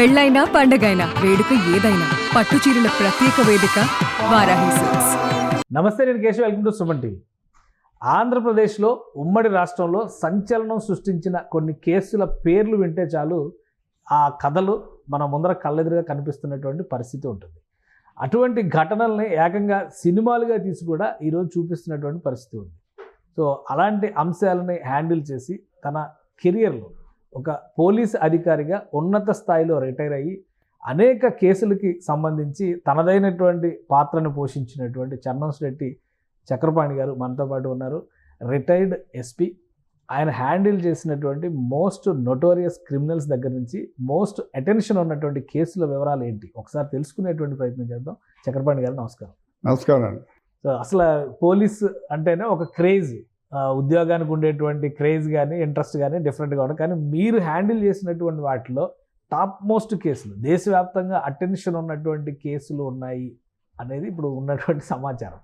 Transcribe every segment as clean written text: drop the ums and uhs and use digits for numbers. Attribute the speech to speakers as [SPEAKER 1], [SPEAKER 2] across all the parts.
[SPEAKER 1] పెళ్ళైనా పండగైనా వేడుక ఏదైనా పట్టు చీరల ప్రత్యేక వేదిక వారాహి సిల్క్స్.
[SPEAKER 2] నమస్తే, నేను Keshav. Welcome to Suman TV. ఆంధ్రప్రదేశ్లో ఉమ్మడి రాష్ట్రంలో సంచలనం సృష్టించిన కొన్ని కేసుల పేర్లు వింటే చాలు ఆ కథలు మన ముందర కళ్ళెదురుగా కనిపిస్తున్నటువంటి పరిస్థితి ఉంటుంది. అటువంటి ఘటనల్ని ఏకంగా సినిమాలుగా తీసి కూడా ఈరోజు చూపిస్తున్నటువంటి పరిస్థితి ఉంది. సో అలాంటి అంశాలని హ్యాండిల్ చేసి తన కెరియర్లో ఒక పోలీస్ అధికారిగా ఉన్నత స్థాయిలో రిటైర్ అయ్యి అనేక కేసులకి సంబంధించి తనదైనటువంటి పాత్రను పోషించినటువంటి చెన్నంశెట్టి చక్రపాణి గారు మనతో పాటు ఉన్నారు. Retired SP. ఆయన హ్యాండిల్ చేసినటువంటి మోస్ట్ నోటోరియస్ క్రిమినల్స్ దగ్గర నుంచి మోస్ట్ అటెన్షన్ ఉన్నటువంటి కేసుల వివరాలు ఏంటి ఒకసారి తెలుసుకునేటువంటి ప్రయత్నం చేద్దాం. చక్రపాణి గారు నమస్కారం.
[SPEAKER 3] నమస్కారం అండి.
[SPEAKER 2] సో అసలు పోలీస్ అంటేనే ఒక క్రేజ్, ఉద్యోగానికి ఉండేటువంటి క్రేజ్ కానీ ఇంట్రెస్ట్ కానీ డిఫరెంట్గా ఉంటుంది. కానీ మీరు హ్యాండిల్ చేసినటువంటి వాటిలో టాప్ మోస్ట్ కేసులు, దేశవ్యాప్తంగా అటెన్షన్ ఉన్నటువంటి కేసులు ఉన్నాయి అనేది ఇప్పుడు ఉన్నటువంటి సమాచారం.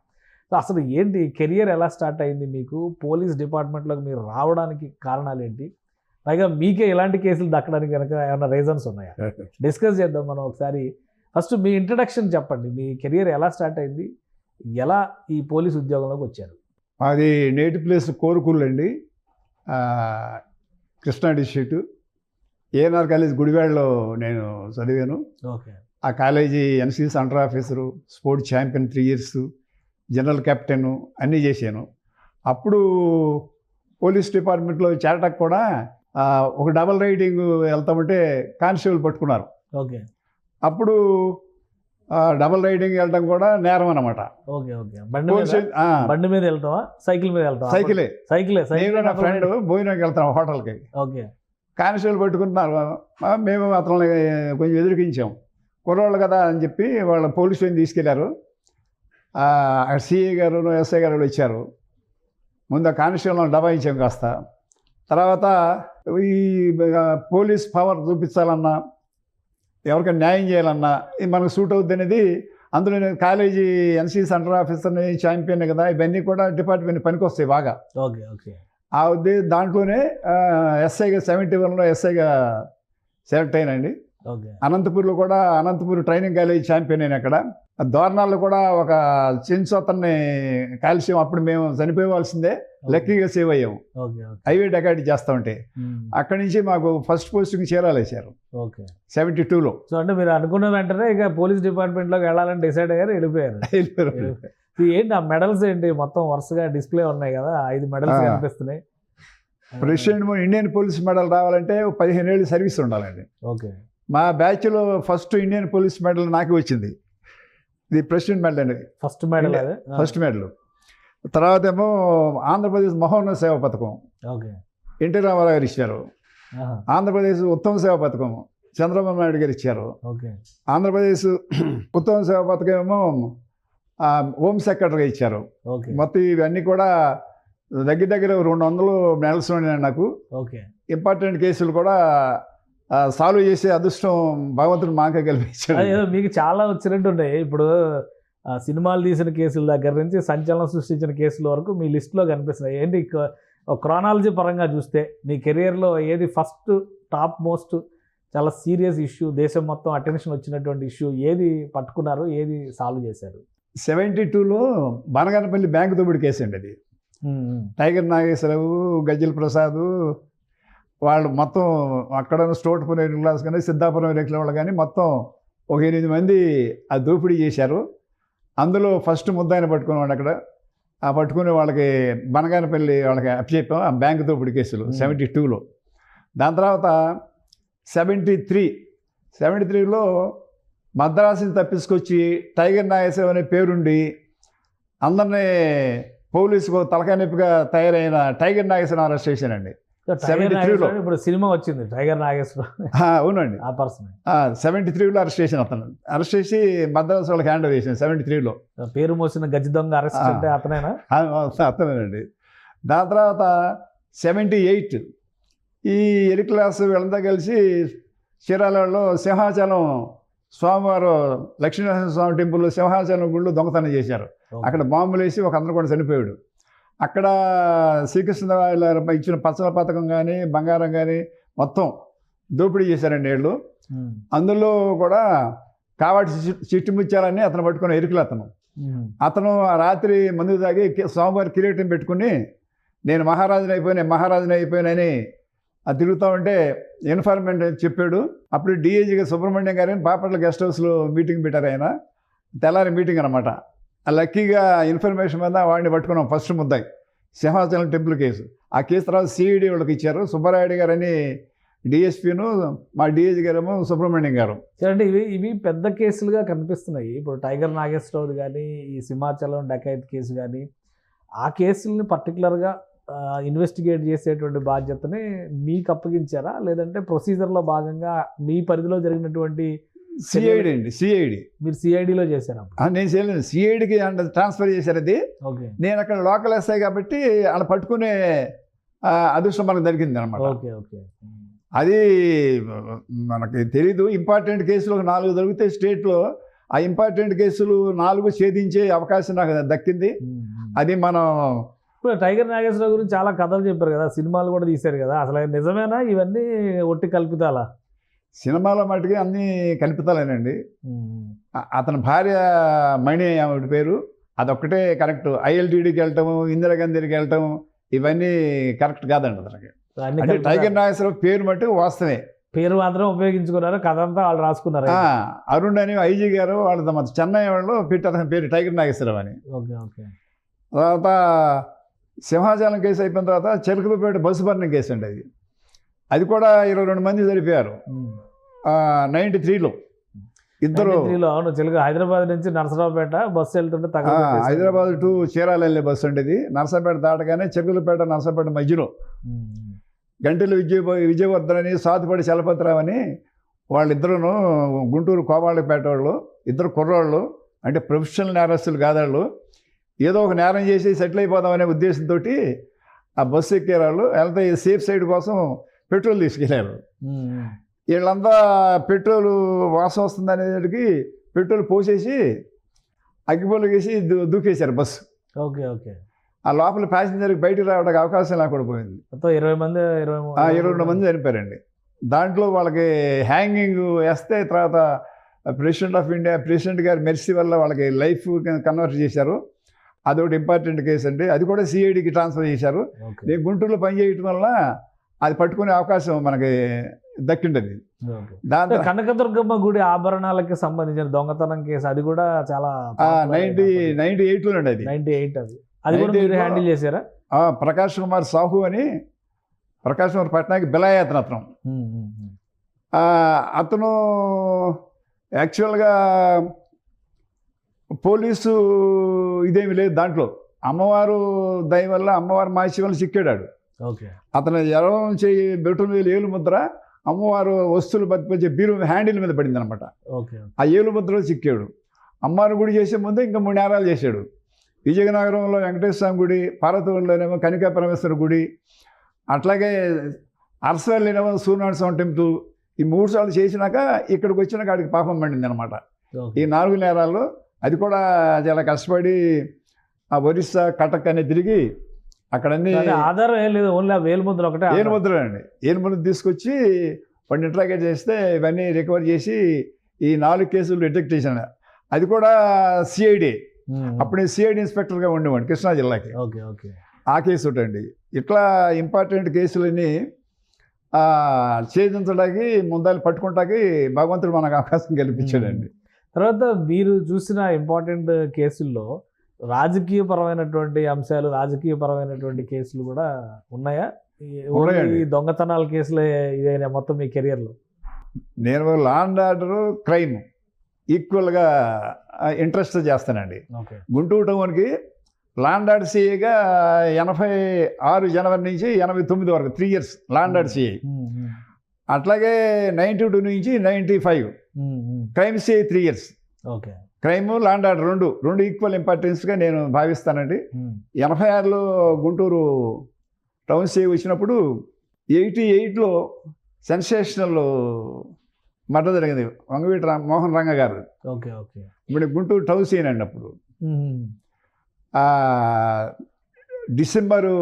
[SPEAKER 2] సో అసలు ఏంటి కెరియర్ ఎలా స్టార్ట్ అయింది, మీకు పోలీస్ డిపార్ట్మెంట్లోకి మీరు రావడానికి కారణాలు ఏంటి, పైగా మీకే ఇలాంటి కేసులు దక్కడానికి కనుక ఏమైనా రీజన్స్ ఉన్నాయా డిస్కస్ చేద్దాం మనం ఒకసారి. ఫస్ట్ మీ ఇంట్రడక్షన్ చెప్పండి. మీ కెరియర్ ఎలా స్టార్ట్ అయింది, ఎలా ఈ పోలీస్ ఉద్యోగంలోకి వచ్చారు?
[SPEAKER 3] అది నేటివ్ ప్లేస్ కోరుకూరు అండి, కృష్ణా డిస్ట్రిక్ట్. ఏఎన్ఆర్ కాలేజ్ గుడివాడలో నేను చదివాను.
[SPEAKER 2] ఓకే.
[SPEAKER 3] ఆ college NCC under officer, sports champion 3 years, general captain అన్నీ చేశాను. అప్పుడు పోలీస్ డిపార్ట్మెంట్లో చేరటకు కూడా ఒక డబల్ రైడింగ్ వెళ్తామంటే కానిస్టేబుల్ పట్టుకున్నారు.
[SPEAKER 2] ఓకే.
[SPEAKER 3] అప్పుడు డబల్ రైడింగ్ వెళ్ళడం కూడా నేరం అనమాట.
[SPEAKER 2] ఓకే. ఓకే. బండి మీద వెళ్తావా, సైకిల్ మీద వెళ్తావా?
[SPEAKER 3] సైకిలే.
[SPEAKER 2] సైకిలే.
[SPEAKER 3] నా ఫ్రెండ్ భోజనానికి వెళ్తాం హోటల్కి.
[SPEAKER 2] ఓకే.
[SPEAKER 3] కానిస్టేబుల్ పట్టుకుంటున్నారు. మేము అతన్ని కొంచెం ఎదురుకించాం. కుర్రోళ్ళు కదా అని చెప్పి వాళ్ళ పోలీస్ స్టేషన్ తీసుకెళ్లారు. సిఐ గారు, ఎస్ఐ గారు వచ్చారు. ముందు ఆ కానిస్టేబుల్ దబాయించాం కాస్త. తర్వాత ఈ పోలీస్ పవర్ చూపించాలన్నా, ఎవరికైనా న్యాయం చేయాలన్నా ఇది మనకు సూట్ అవుద్ది అనేది. అందులో నేను కాలేజీ ఎన్సీసీ అండర్ ఆఫీసర్ని, ఛాంపియన్ కదా, ఇవన్నీ కూడా డిపార్ట్మెంట్ పనికి వస్తాయి బాగా.
[SPEAKER 2] ఓకే. ఓకే.
[SPEAKER 3] దాంట్లోనే ఎస్ఐగా 71లో ఎస్ఐగా సెలెక్ట్ అయినండి.
[SPEAKER 2] ఓకే.
[SPEAKER 3] అనంతపూర్లో కూడా అనంతపూర్ ట్రైనింగ్ కాలేజీ ఛాంపియన్ అయిన అక్కడ. దోర్నాల్లో కూడా ఒక చెంచోతన్ని కాల్షియం, అప్పుడు మేము చనిపోవాల్సిందే, లక్కీగా సేవ్ అయ్యాము. హైవే డకాటి చేస్తూ ఉంటే అక్కడి నుంచి మాకు ఫస్ట్ పోస్టింగ్ చీరాలేశారు.
[SPEAKER 2] ఓకే.
[SPEAKER 3] 72లో.
[SPEAKER 2] సో అంటే మీరు అనుకున్న వెంటనే ఇక పోలీస్ డిపార్ట్మెంట్లోకి వెళ్ళాలని డిసైడ్ అయ్యారు, వెళ్ళిపోయారు. ఏంటి ఆ మెడల్స్ ఏంటి? మొత్తం వరుసగా డిస్ప్లే ఉన్నాయి కదా, 5 మెడల్స్ కనిపిస్తున్నాయి.
[SPEAKER 3] ప్రెసిడెంట్ ఇండియన్ పోలీస్ మెడల్ రావాలంటే 15 ఏళ్ళు సర్వీస్ ఉండాలండి.
[SPEAKER 2] ఓకే.
[SPEAKER 3] మా బ్యాచ్లో ఫస్ట్ ఇండియన్ పోలీస్ మెడల్ నాకే వచ్చింది. ఇది ప్రెసిడెంట్ మెడల్ అండి.
[SPEAKER 2] First medal.
[SPEAKER 3] First medal. తర్వాత ఏమో ఆంధ్రప్రదేశ్ మహోన్నత సేవా పథకం ఎన్టీ రామారావు గారు ఇచ్చారు. ఆంధ్రప్రదేశ్ ఉత్తమ సేవా పథకం చంద్రబాబు నాయుడు గారు ఇచ్చారు. ఆంధ్రప్రదేశ్ ఉత్తమ సేవా పథకం ఏమో హోమ్ సెక్రటరీగా ఇచ్చారు. మొత్తం ఇవన్నీ కూడా దగ్గర 200 మెడల్స్ ఉన్నాయి నాకు. ఇంపార్టెంట్ కేసులు కూడా సాల్వ్ చేసే అదృష్టం భగవంతుడు మాకే కల్పించాడు.
[SPEAKER 2] మీకు చాలా వచ్చినట్టు ఉన్నాయి. ఇప్పుడు సినిమాలు తీసిన కేసుల దగ్గర నుంచి సంచలనం సృష్టించిన కేసుల వరకు మీ లిస్టులో కనిపిస్తున్నాయి. ఏంటి క్రానాలజీ పరంగా చూస్తే మీ కెరియర్లో ఏది ఫస్ట్ టాప్ మోస్ట్ చాలా సీరియస్ ఇష్యూ, దేశం మొత్తం అటెన్షన్ వచ్చినటువంటి ఇష్యూ ఏది పట్టుకున్నారు, ఏది సాల్వ్ చేశారు?
[SPEAKER 3] 72లో బనగానపల్లి బ్యాంకు దోపిడీ కేసు అండి అది. టైగర్ నాగేశ్వరరావు, గజ్జల ప్రసాద్ వాళ్ళు మొత్తం అక్కడ స్టోట్పురం క్లాస్ కానీ, సిద్ధాపురం రేట్ల వాళ్ళు కానీ మొత్తం ఒక 8 మంది ఆ దోపిడీ చేశారు. అందులో ఫస్ట్ ముద్దాయిని పట్టుకునేవాడు అక్కడ. ఆ పట్టుకునే వాళ్ళకి బనగానపల్లి వాళ్ళకి అప్పచెప్పాం ఆ బ్యాంకు దోపిడీ కేసులు 72లో. దాని తర్వాత 73లో మద్రాసుని తప్పించుకొచ్చి టైగర్ నాగేశ్వరరావు అనే పేరుండి అందరినీ పోలీసుకు తలకాయ నొప్పిగా తయారైన టైగర్ నాగేశ్వరరావు అరెస్ట్ చేశానండి 73లో.
[SPEAKER 2] ఇప్పుడు సినిమా వచ్చింది టైగర్ నాగేశ్వరరావు.
[SPEAKER 3] అవునండి.
[SPEAKER 2] ఆ పర్సన్
[SPEAKER 3] 73లో అరెస్ట్ చేసిన అతను. అరెస్ట్ చేసి మద్రాసు వాళ్ళకి హ్యాండ్ ఓవర్ చేశాను 73లో.
[SPEAKER 2] పేరు మోసిన గజ్జి దొంగ అరెస్ట్ అంటే అతనేనా?
[SPEAKER 3] అతనేనండి. దాని తర్వాత 78 ఈ ఎలి క్లాస్ వీళ్ళంతా కలిసి చీరాలలో సింహాచలం స్వామివారు లక్ష్మీనరసింహ స్వామి టెంపుల్లో సింహాచలం గుళ్ళు దొంగతనం చేశారు. అక్కడ బాంబులు వేసి ఒక అందరూ కూడా చనిపోయాడు. అక్కడ శ్రీకృష్ణ ఇచ్చిన పచ్చల పథకం కానీ బంగారం కానీ మొత్తం దోపిడీ చేశారండి వీళ్ళు. అందులో కూడా కావాటి చిట్టుముచ్చాలని అతను పట్టుకున్న ఎరుకులు అతను ఆ రాత్రి మందు తాగి స్వామివారి కిరీటం పెట్టుకుని నేను మహారాజుని అయిపోయానని అది తిరుగుతూ ఉంటే ఇన్ఫార్మెంట్ చెప్పాడు. అప్పుడు డిఐజీగా సుబ్రహ్మణ్యం గారిని బాపట్ల గెస్ట్ హౌస్లో మీటింగ్ పెట్టారు. ఆయన తెల్లారి మీటింగ్ అనమాట. లక్కీగా ఇన్ఫర్మేషన్ మీద వాడిని పట్టుకున్నాం. ఫస్ట్ ముద్దాయి సింహాచలం టెంపుల్ కేసు. ఆ కేసు తర్వాత సిఐడి వాళ్ళకి ఇచ్చారు. సుబ్బారాయుడు గారని డిఎస్పీను, మా డిఐజీ గారేమో సుబ్రహ్మణ్యం గారు.
[SPEAKER 2] అంటే ఇవి పెద్ద కేసులుగా కనిపిస్తున్నాయి. ఇప్పుడు టైగర్ నాగేశ్వరరావు కానీ, ఈ సింహాచలం డకాయత్ కేసు కానీ, ఆ కేసుల్ని పర్టికులర్గా ఇన్వెస్టిగేట్ చేసేటువంటి బాధ్యతని మీకు అప్పగించారా, లేదంటే ప్రొసీజర్లో భాగంగా మీ పరిధిలో జరిగినటువంటి
[SPEAKER 3] సిఐడి అండి? సిఐడి.
[SPEAKER 2] మీరు సిఐడిలో చేశారా?
[SPEAKER 3] నేను చేయలేదు, సిఐడికి ట్రాన్స్ఫర్ చేశారు. అది
[SPEAKER 2] ఓకే.
[SPEAKER 3] నేను అక్కడ లోకల్ ఎస్ఐ కాబట్టి అలా పట్టుకునే అదృష్టం మనకు దొరికింది అనమాట.
[SPEAKER 2] Okay okay.
[SPEAKER 3] అది మనకి తెలీదు. ఇంపార్టెంట్ కేసులు 4 దొరికితే స్టేట్లో ఆ ఇంపార్టెంట్ కేసులు 4 ఛేదించే అవకాశం నాకు దక్కింది. అది మనం
[SPEAKER 2] ఇప్పుడు టైగర్ నాగేశ్వరరావు గురించి చాలా కథలు చెప్పారు కదా, సినిమాలు కూడా తీశారు కదా, అసలు నిజమేనా ఇవన్నీ ఒట్టి కల్పితాలా?
[SPEAKER 3] సినిమాలో మటుకి అన్నీ కల్పితాలేనండి. అతని భార్య మణి ఆవిడ పేరు, అదొక్కటే కరెక్ట్. ఐఎల్టీడీకి వెళ్ళటము, ఇందిరాగాంధీకి వెళ్ళటం ఇవన్నీ కరెక్ట్ కాదండి అతనికి. అంటే టైగర్ నాగేశ్వరరావు పేరు మటు వాస్తవే,
[SPEAKER 2] పేరు మాత్రం ఉపయోగించుకున్నారు, కథ అంతా వాళ్ళు రాసుకున్నారు.
[SPEAKER 3] అరుణ్ అని ఐజీ గారు వాళ్ళు చెన్నై వాళ్ళు పెట్టారు అతని పేరు టైగర్ నాగేశ్వరరావు అని.
[SPEAKER 2] Okay okay.
[SPEAKER 3] తర్వాత సింహాచలం కేసు అయిపోయిన తర్వాత చెరుకులపేట బస్సు బర్నింగ్ కేసు అండి. అది కూడా 22 మంది చనిపోయారు 93లో. ఇద్దరు
[SPEAKER 2] అవును, చెలుగు హైదరాబాద్ నుంచి నరసరావుపేట బస్సు వెళ్తుంటే
[SPEAKER 3] హైదరాబాద్ టు చీరాల వెళ్ళే బస్సు ఉండేది. నరసరావుపేట దాటగానే చెరుకులపేట నరసరావుపేట మధ్యలో గంటెలు విజయవర్ధన్ అని, సాతుపడి చలపతిరావు అని వాళ్ళిద్దరూ గుంటూరు కోమాళ్ళపేట వాళ్ళు, ఇద్దరు కుర్రాళ్ళు. అంటే ప్రొఫెషనల్ నేరస్తులు కాదాళ్ళు. ఏదో ఒక నేరం చేసి సెటిల్ అయిపోదామనే ఉద్దేశంతో ఆ బస్సు ఎక్కేవాళ్ళు. వెళ్తే సేఫ్ సైడ్ కోసం పెట్రోల్ తీసుకెళ్ళారు. వీళ్ళంతా పెట్రోల్ వాసన వస్తుంది అనేటికి పెట్రోల్ పోసేసి అగ్గిపొలు వేసి దూకేశారు బస్సు.
[SPEAKER 2] Okay okay.
[SPEAKER 3] ఆ లోపల ప్యాసింజర్కి బయటకు రావడానికి అవకాశం లేకుండా పోయింది. 22 మంది చనిపోయారండి. దాంట్లో వాళ్ళకి హ్యాంగింగ్ వేస్తే తర్వాత ప్రెసిడెంట్ ఆఫ్ ఇండియా ప్రెసిడెంట్ గారి మెర్సీ వల్ల వాళ్ళకి లైఫ్ కన్వర్ట్ చేశారు. అదొకటి ఇంపార్టెంట్ కేసు అండి. అది కూడా సిఐడికి ట్రాన్స్ఫర్ చేశారు. నేను గుంటూరులో పనిచేయటం వల్ల అది పట్టుకునే అవకాశం మనకి దక్కిండది.
[SPEAKER 2] దాంతో కనకదుర్గమ్మ గుడి ఆభరణాలకి సంబంధించిన దొంగతనం కేసు, అది కూడా చాలా
[SPEAKER 3] 98లో అండి. అది
[SPEAKER 2] 98. అది కూడా మీరు హ్యాండిల్ చేశారా?
[SPEAKER 3] ప్రకాష్ కుమార్ సాహు అని, ప్రకాష్ కుమార్ పట్నాయక్ బిలాయత్ అతను. అతను యాక్చువల్గా పోలీసు ఇదేమి లేదు దాంట్లో. అమ్మవారు దయ వల్ల, అమ్మవారి మాసి వల్ల చిక్కాడు.
[SPEAKER 2] ఓకే.
[SPEAKER 3] అతను ఎరవం చేయి బెట్టు మీద ఏలు ముద్ర అమ్మవారు వస్తువులు బతిపించే బీరు హ్యాండిల్ మీద పడింది అనమాట.
[SPEAKER 2] ఓకే.
[SPEAKER 3] ఆ ఏలు ముద్రలో చిక్కాడు. అమ్మవారి గుడి చేసే ముందు ఇంకా 3 నేరాలు చేశాడు. విజయనగరంలో వెంకటేశ్వర స్వామి గుడి, పార్వతీపురంలోనేమో కనికా పరమేశ్వర గుడి, అట్లాగే అరసవల్లినేమో సూర్యనారాయణ స్వామి టెంపుల్. ఈ 3 సార్లు చేసినాక ఇక్కడికి వచ్చినాక ఆడికి పాపం పండింది అనమాట. ఈ 4 నేరాల్లో. అది కూడా చాలా కష్టపడి ఆ ఒరిస్సా కటక్ అనేది తిరిగి అక్కడన్నీ
[SPEAKER 2] ఆధారం ఏం లేదు, ఓన్లీ వేలుముద్ర ఒకటే.
[SPEAKER 3] ఏలుముద్ర అండి. ఏలుముద్ర తీసుకొచ్చి వాడిని ఇంట్రాగేట్ చేస్తే ఇవన్నీ రికవర్ చేసి ఈ 4 కేసులు డిటెక్ట్ చేశాను. అది కూడా సిఐడి. అప్పుడు నేను సిఐడి ఇన్స్పెక్టర్గా ఉండేవాడిని కృష్ణా జిల్లాకి.
[SPEAKER 2] Okay okay.
[SPEAKER 3] ఆ కేసు ఒకటండి. ఇట్లా ఇంపార్టెంట్ కేసులని ఛేదించడానికి, ముందాలు పట్టుకుంటాకి భగవంతుడు మనకు అవకాశం కల్పించాడండి.
[SPEAKER 2] తర్వాత మీరు చూసిన ఇంపార్టెంట్ కేసుల్లో రాజకీయపరమైనటువంటి అంశాలు, రాజకీయపరమైనటువంటి కేసులు కూడా ఉన్నాయా? ఈ దొంగతనాల కేసులే ఇదైనా మొత్తం మీ కెరియర్లో?
[SPEAKER 3] నేను లా అండ్ ఆర్డర్, క్రైమ్ ఈక్వల్గా ఇంట్రెస్ట్ చేస్తానండి. గుంటూరు టౌన్కి లా అండ్ ఆర్డర్ సిఐగా 86 జనవరి నుంచి 89 వరకు 3 years law and order CI. అట్లాగే 92 నుంచి 95 crime CI 3 years.
[SPEAKER 2] Okay.
[SPEAKER 3] Crime, law and order రెండు ఈక్వల్ ఇంపార్టెన్స్గా నేను భావిస్తానండి. 86లో గుంటూరు టౌన్ సిఐ వచ్చినప్పుడు 88లో సెన్సేషనల్ మర్డర్ జరిగింది, వంగవీటి మోహన్ రంగ గారు.
[SPEAKER 2] Okay okay.
[SPEAKER 3] ఇప్పుడు గుంటూరు టౌన్ సిఐ అండి. అప్పుడు డిసెంబరు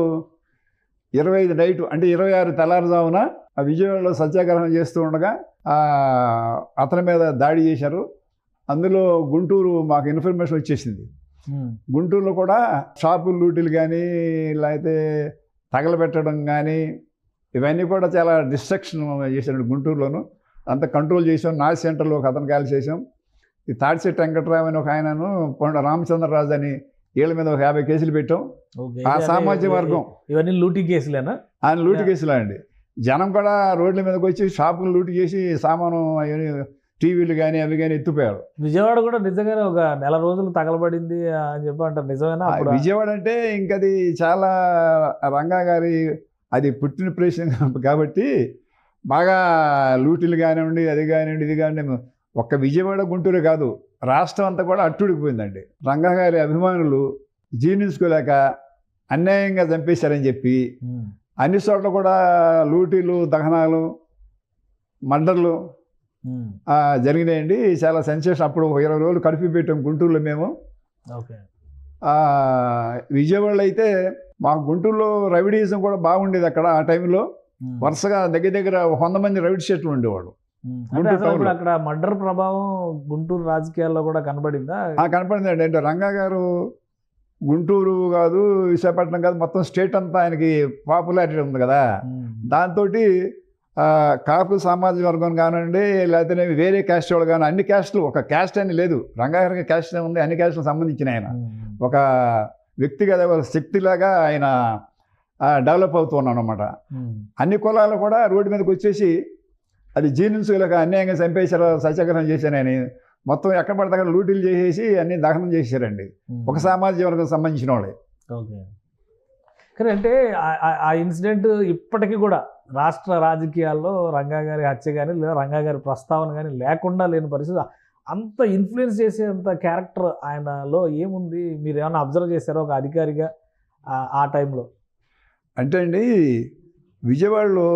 [SPEAKER 3] 25 నైటు, అంటే 26 తెల్లారుజామున ఆ విజయవాడలో సత్యాగ్రహం చేస్తూ ఉండగా అతని మీద దాడి చేశారు. అందులో గుంటూరు మాకు ఇన్ఫర్మేషన్ వచ్చేసింది. గుంటూరులో కూడా షాపులు లూటీలు కానీ లేకపోతే తగలబెట్టడం కానీ ఇవన్నీ కూడా చాలా డిస్ట్రక్షన్ చేశాడు గుంటూరులోను. అంత కంట్రోల్ చేసాం. నాసి సెంటర్లో ఒక అతను కాల్ చేసాం. ఈ తాడిశెట్టి వెంకటరావు అని ఒక ఆయనను కొండ రామచంద్రరాజు అని వీళ్ళ మీద ఒక 50 కేసులు పెట్టాం. ఆ సామాజిక వర్గం
[SPEAKER 2] ఇవన్నీ లూటీ కేసులేనా?
[SPEAKER 3] ఆయన లూటీ కేసులు అండి. జనం కూడా రోడ్ల మీదకి వచ్చి షాపులు లూటీ చేసి సామాను టీవీలు కానీ అవి కానీ ఎత్తిపోయారు.
[SPEAKER 2] విజయవాడ కూడా నిజంగానే ఒక నెల రోజులు తగలబడింది అని చెప్పి అంటారు. నిజమేనా?
[SPEAKER 3] విజయవాడ అంటే ఇంకది చాలా రంగా గారి అది పుట్టిన ప్రదేశం కాబట్టి బాగా లూటీలు కానివ్వండి, అది కానివ్వండి, ఇది కానివ్వండి, ఒక్క విజయవాడ గుంటూరు కాదు రాష్ట్రం అంతా కూడా అట్టుడికిపోయిందండి. రంగా గారి అభిమానులు జీర్ణించుకోలేక అన్యాయంగా చంపేశారని చెప్పి అన్ని చోట్ల కూడా లూటీలు, దహనాలు, మర్డర్లు జరిగినాయండి. చాలా సెన్సేషన్. అప్పుడు 20 రోజులు కర్ఫ్యూ పెట్టాం గుంటూరులో మేము. విజయవాడలో అయితే మాకు గుంటూరులో రౌడీయిజం కూడా బాగుండేది. అక్కడ ఆ టైంలో వరుసగా దగ్గర 100 మంది రౌడీ షీట్లు ఉండేవాడు.
[SPEAKER 2] అక్కడ మర్డర్ ప్రభావం గుంటూరు రాజకీయాల్లో కూడా కనబడిందా?
[SPEAKER 3] కనపడిందండి. అంటే రంగా గారు గుంటూరు కాదు, విశాఖపట్నం కాదు, మొత్తం స్టేట్ అంతా ఆయనకి పాపులారిటీ ఉంది కదా. దాంతో కాపు సామాజిక వర్గం కానివ్వండి, లేకపోతే వేరే క్యాస్ట్ వాళ్ళు కానీ, అన్ని క్యాస్టులు, ఒక క్యాస్ట్ అని లేదు. రంగా గారికి క్యాస్ట్ ఉంది, అన్ని క్యాస్టులకు సంబంధించిన ఆయన ఒక వ్యక్తిగత శక్తిలాగా ఆయన డెవలప్ అవుతున్నాడు అనమాట. అన్ని కులాలు కూడా రోడ్డు మీదకి వచ్చేసి అది జీర్ణించుకోలేక అన్యాయంగా చంపేశారు, సత్యాగ్రహం చేశానని మొత్తం ఎక్కడ పడితే అక్కడ లూటీలు చేసేసి అన్ని దహనం చేశారండి. ఒక సామాజిక వర్గం సంబంధించిన వాళ్ళే.
[SPEAKER 2] ఓకే. కానీ అంటే ఆ ఇన్సిడెంట్ ఇప్పటికీ కూడా రాష్ట్ర రాజకీయాల్లో రంగా గారి హత్య కానీ లేదా రంగా గారి ప్రస్తావన కానీ లేకుండా లేని పరిస్థితి. అంత ఇన్ఫ్లుయెన్స్ చేసేంత క్యారెక్టర్ ఆయనలో ఏముంది? మీరు ఏమైనా అబ్జర్వ్ చేశారో ఒక అధికారిగా ఆ టైంలో?
[SPEAKER 3] అంటే అండి, విజయవాడలో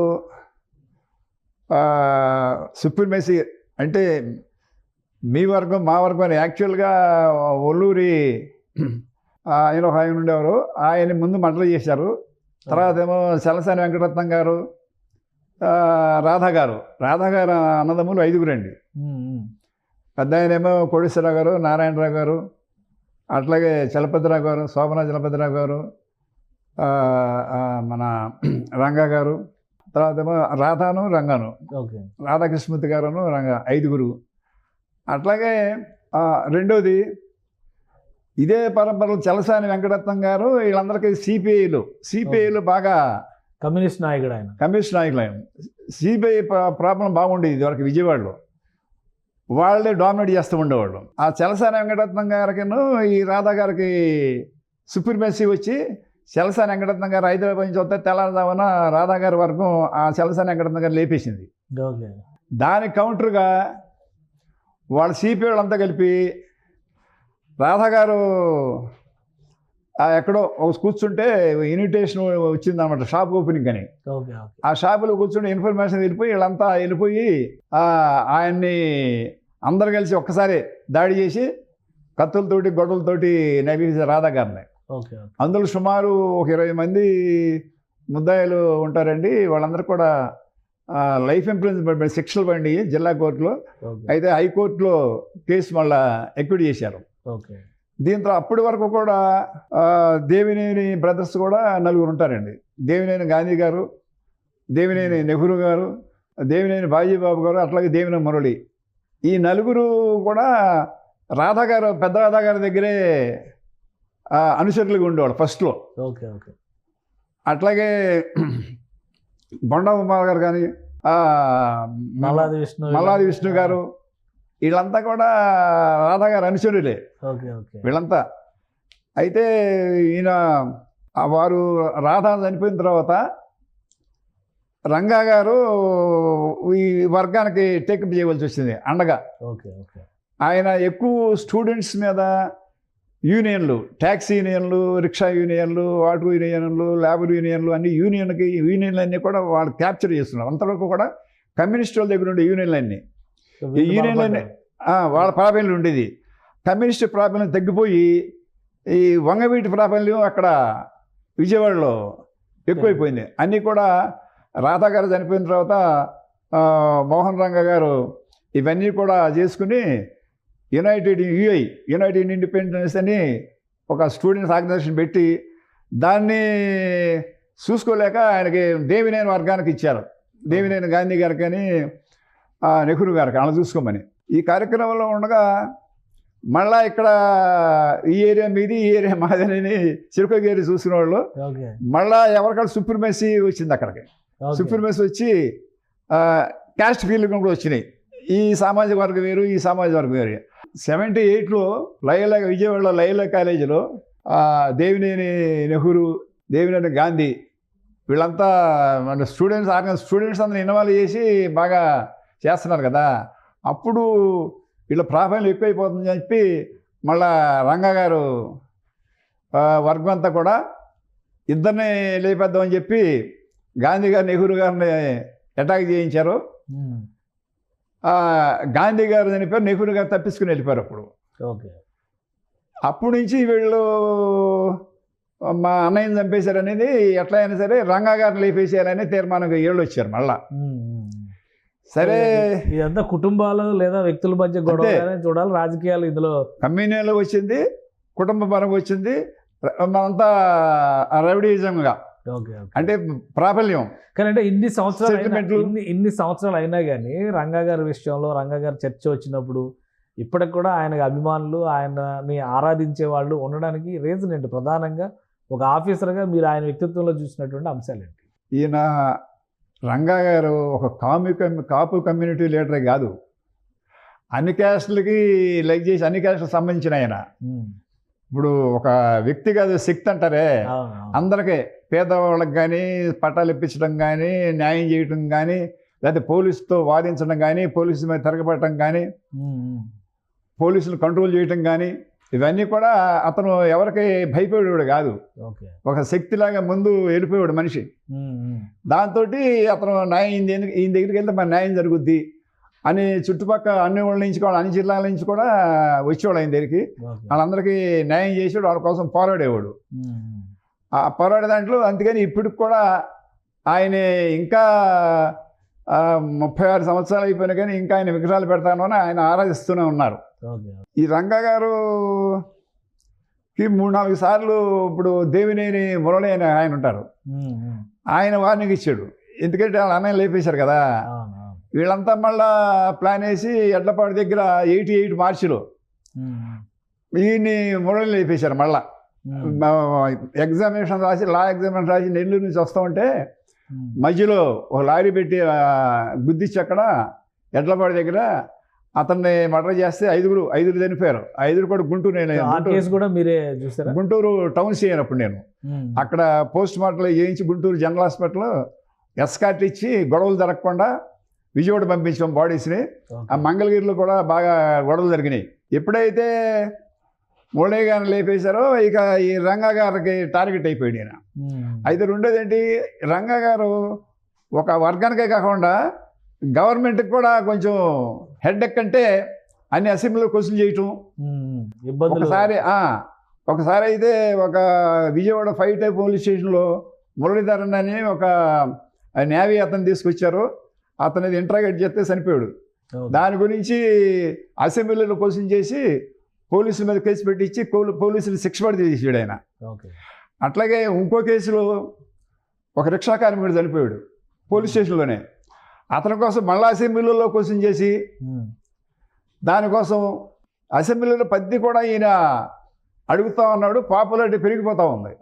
[SPEAKER 3] సుప్రీమసీ అంటే మీ వర్గం మా వర్గం అని యాక్చువల్గా ఒల్లూరి ఆయన ఉండేవారు. ఆయన ముందు మర్డర్ చేశారు. తర్వాత ఏమో చలసాని వెంకటరత్నం గారు, రాధా గారు అన్నదమ్ములు 5 అండి. పెద్ద ఆయనేమో కోటేశ్వరరావు గారు, నారాయణరావు గారు, అట్లాగే చలపతిరావు గారు, శోభనా చలపతిరావు గారు, మన రంగా గారు, తర్వాత ఏమో రాధాను రంగాను, రాధాకృష్ణమూర్తి గారును రంగా 5. అట్లాగే రెండోది ఇదే పరంపరలో చలసాని వెంకటరత్నం గారు, వీళ్ళందరికీ సిపిఐలు బాగా
[SPEAKER 2] కమ్యూనిస్ట్ నాయకుడు ఆయన. సిపిఐ ప్రాబ్లం బాగుండేది ఇదివరకు విజయవాడలో. వాళ్ళే డామినేట్ చేస్తూ ఉండేవాళ్ళు. ఆ చలసాని వెంకటరత్నం గారికిను ఈ రాధా గారికి సుప్రీమసీ వచ్చి చలసాని వెంకటరత్నం గారు హైదరాబాద్ నుంచి వస్తే తెల్లారుదామన రాధా గారి వర్గం ఆ చలసాని వెంకటరత్నం గారు లేపేసింది. దానికి కౌంటర్గా వాళ్ళ సిపిఐ వాళ్ళంతా కలిపి రాధా గారు ఎక్కడో కూర్చుంటే ఇన్విటేషన్ వచ్చిందన్నమాట, షాప్ ఓపెనింగ్ అని. ఆ షాపులో కూర్చుంటే ఇన్ఫర్మేషన్ వీళ్ళంతా వెళ్ళిపోయి ఆయన్ని అందరు కలిసి ఒక్కసారి దాడి చేసి కత్తులతోటి గొడవలతోటి నవ్వేసారు రాధా గారిని. అందులో సుమారు ఒక 20 మంది ముద్దాయిలు ఉంటారండి. వాళ్ళందరూ కూడా లైఫ్ ఇంప్రిజన్మెంట్ శిక్షలు పడి జిల్లా కోర్టులో. అయితే హైకోర్టులో కేసు మళ్ళీ ఎక్విట్ చేశారు. దీంతో అప్పటి వరకు కూడా దేవినేని బ్రదర్స్ కూడా 4 ఉంటారండి. దేవినేని గాంధీ గారు, దేవినేని నెహ్రూ గారు, దేవినేని బాజీబాబు గారు, అట్లాగే దేవినేని మురళి. ఈ 4 కూడా రాధా గారు, పెద్ద రాధా గారి దగ్గరే అనుచరులుగా ఉండేవాడు ఫస్ట్లో. అట్లాగే బొండా ఉమార్ గారు కానీ, మల్లాది విష్ణు గారు, వీళ్ళంతా కూడా రాధా గారు అనుచరులే వీళ్ళంతా. అయితే ఈయన వారు రాధా చనిపోయిన తర్వాత రంగా గారు ఈ వర్గానికి టేకప్ చేయవలసి వచ్చింది అండగా. ఆయన ఎక్కువ స్టూడెంట్స్ మీద యూనియన్లు, ట్యాక్సీ యూనియన్లు, రిక్షా యూనియన్లు, ఆటో యూనియన్లు, లేబర్ యూనియన్లు, అన్ని యూనియన్లన్నీ కూడా వాళ్ళు క్యాప్చర్ చేస్తున్నారు. అంతవరకు కూడా కమ్యూనిస్ట్ వాళ్ళ దగ్గర ఉండే యూనియన్లన్నీ, ఈ యూనియన్లన్నీ వాళ్ళ ప్రాబల్యం ఉండేది. కమ్యూనిస్ట్ ప్రాబల్యం తగ్గిపోయి ఈ వంగవీటి ప్రాబల్యం అక్కడ విజయవాడలో ఎక్కువైపోయింది. అన్నీ కూడా రాధా గారు చనిపోయిన తర్వాత
[SPEAKER 3] మోహన్ రంగ గారు ఇవన్నీ కూడా చేసుకుని యునైటెడ్ ఇండిపెండెన్స్ అని ఒక స్టూడెంట్స్ ఆర్గనైజేషన్ పెట్టి దాన్ని చూసుకోలేక ఆయనకి దేవినేని వర్గానికి ఇచ్చారు. దేవినేని గాంధీ గారికి అని నెహ్రూ గారికి అలా చూసుకోమని. ఈ కార్యక్రమంలో ఉండగా మళ్ళా ఇక్కడ ఈ ఏరియా మీది ఈ ఏరియా మాదని చిరుకగేరి చూసిన వాళ్ళు మళ్ళా ఎవరికాడ సుప్రీమసీ వచ్చింది. అక్కడికి సుప్రీమసీ వచ్చి క్యాస్ట్ ఫీలింగ్ కూడా వచ్చినాయి. ఈ సామాజిక వర్గం వేరు, ఈ సామాజిక వర్గం వేరు. 78లో విజయవాడలో లైలా కాలేజీలో దేవినేని నెహ్రూ, దేవినేని గాంధీ వీళ్ళంతా మన స్టూడెంట్స్ అందరూ ఇన్వాల్వ్ చేసి బాగా చేస్తున్నారు కదా. అప్పుడు వీళ్ళ ప్రాబ్లం ఎక్కువైపోతుందని చెప్పి మళ్ళా రంగా గారు వర్గం అంతా కూడా ఇద్దరిని లేపేద్దామని చెప్పి గాంధీ గారు నెహ్రూ గారిని అటాక్ చేయించారు. గాంధీ గారు చనిపోయారు, నెహ్రూ గారు తప్పించుకుని వెళ్ళిపోయారు. అప్పుడు నుంచి వీళ్ళు మా అన్నయ్యని చంపేశారనేది ఎట్లా అయినా సరే రంగా గారిని లేపేసేయాలని తీర్మానంగా ఏళ్ళు వచ్చారు మళ్ళా. సరే
[SPEAKER 2] ఇదంతా కుటుంబాలు లేదా వ్యక్తుల మధ్య గొడవ చూడాలి, రాజకీయాలు ఇందులో
[SPEAKER 3] కమ్యూనియన్లో వచ్చింది, కుటుంబ పరంగా వచ్చింది, మనంతా రౌడీజంగా అంటే ప్రాబల్యం.
[SPEAKER 2] కానీ అంటే ఇన్ని సంవత్సరాలు అయినా కానీ రంగా గారి విషయంలో రంగా గారి చర్చ వచ్చినప్పుడు ఇప్పటికి కూడా ఆయనకు అభిమానులు, ఆయనని ఆరాధించే వాళ్ళు ఉండడానికి రీజన్ ఏంటి? ప్రధానంగా ఒక ఆఫీసర్గా మీరు ఆయన వ్యక్తిత్వంలో చూసినటువంటి అంశాలు ఏంటి?
[SPEAKER 3] ఈయన రంగా గారు ఒక కాపు కమ్యూనిటీ లీడరే కాదు, అన్ని క్యాస్టులకి లైక్ చేసి అన్ని క్యాస్టులకు సంబంధించిన ఆయన. ఇప్పుడు ఒక వ్యక్తి కాదు, శక్తి అంటారే. అందరికీ పేదవాళ్ళకి కానీ పట్టాలు ఇప్పించడం కానీ, న్యాయం చేయడం కానీ, లేకపోతే పోలీసుతో వాదించడం కానీ, పోలీసుల మీద తిరగబడటం కానీ, పోలీసులు కంట్రోల్ చేయటం కానీ, ఇవన్నీ కూడా అతను ఎవరికి భయపడేవాడు కాదు. ఒక శక్తిలాగా ముందు వెళ్ళిపోయాడు మనిషి. దాంతో అతను న్యాయం ఈయన దగ్గరికి వెళ్తే మన న్యాయం జరుగుద్ది అని చుట్టుపక్కల అన్ని ఊళ్ళ నుంచి కూడా, అన్ని జిల్లాల నుంచి కూడా వచ్చేవాడు ఆయన దగ్గరికి. వాళ్ళందరికీ న్యాయం చేసేవాడు, వాళ్ళ కోసం పోరాడేవాడు. ఆ పోరాడే దాంట్లో అందుకని ఇప్పటికి కూడా ఆయన ఇంకా 36 సంవత్సరాలు అయిపోయినా కానీ ఇంకా ఆయన విగ్రహాలు పెడతాను అని ఆయన ఆరాధిస్తూనే ఉన్నారు. ఈ రంగా గారుకి 3-4 సార్లు ఇప్పుడు దేవినేని మురళి అని ఆయన ఉంటారు, ఆయన వార్నింగ్ ఇచ్చాడు. ఎందుకంటే వాళ్ళ అన్నయ్య లేపేశారు కదా. వీళ్ళంతా మళ్ళా ప్లాన్ వేసి ఎడ్లపాడు దగ్గర 88 మార్చిలో ఈయన్ని మురళి లేపేశారు. మళ్ళా ఎగ్జామినేషన్ రాసి, లా ఎగ్జామినేషన్ రాసి నెల్లూరు నుంచి వస్తూ ఉంటే మధ్యలో ఒక లారీ పెట్టి గుద్దిచ్చి అక్కడ ఎడ్లపాడు దగ్గర అతన్ని మర్డర్ చేస్తే 5 చనిపోయారు. 5 కూడా గుంటూరు టౌన్ సీ అయినప్పుడు నేను అక్కడ పోస్ట్ మార్టంలో చేయించి గుంటూరు జనరల్ హాస్పిటల్లో ఎస్కార్ట్ ఇచ్చి గొడవలు జరగకుండా విజయవాడ పంపించాం బాడీస్ని. ఆ మంగళగిరిలో కూడా బాగా గొడవలు జరిగినాయి. ఎప్పుడైతే మురళీ గారిని లేపేశారో ఇక ఈ రంగా గారికి టార్గెట్ అయిపోయాడు ఈయన. అయితే రెండోది ఏంటి, రంగా గారు ఒక వర్గానికే కాకుండా గవర్నమెంట్కి కూడా కొంచెం హెడ్ ఎక్ అంటే అన్ని అసెంబ్లీలో క్వశ్చన్ చేయటం. ఒకసారి అయితే ఒక విజయవాడ 5 టైప్ పోలీస్ స్టేషన్లో మురళీధరన్ అని ఒక నేవీ అతను తీసుకొచ్చారు. అతను ఇంట్రాగేట్ చేస్తే చనిపోయాడు. దాని గురించి అసెంబ్లీలో క్వశ్చన్ చేసి పోలీసుల మీద కేసు పెట్టించి పోలీసులు శిక్ష పడి తీసాడు ఆయన. అట్లాగే ఇంకో కేసులో ఒక రిక్షా కార్మికుడు చనిపోయాడు పోలీస్ స్టేషన్లోనే. అతని కోసం మళ్ళీ అసెంబ్లీలో క్వశ్చన్ చేసి దానికోసం అసెంబ్లీలో పద్ది కూడా ఈయన అడుగుతూ ఉన్నాడు. పాపులారిటీ పెరిగిపోతూ ఉంది.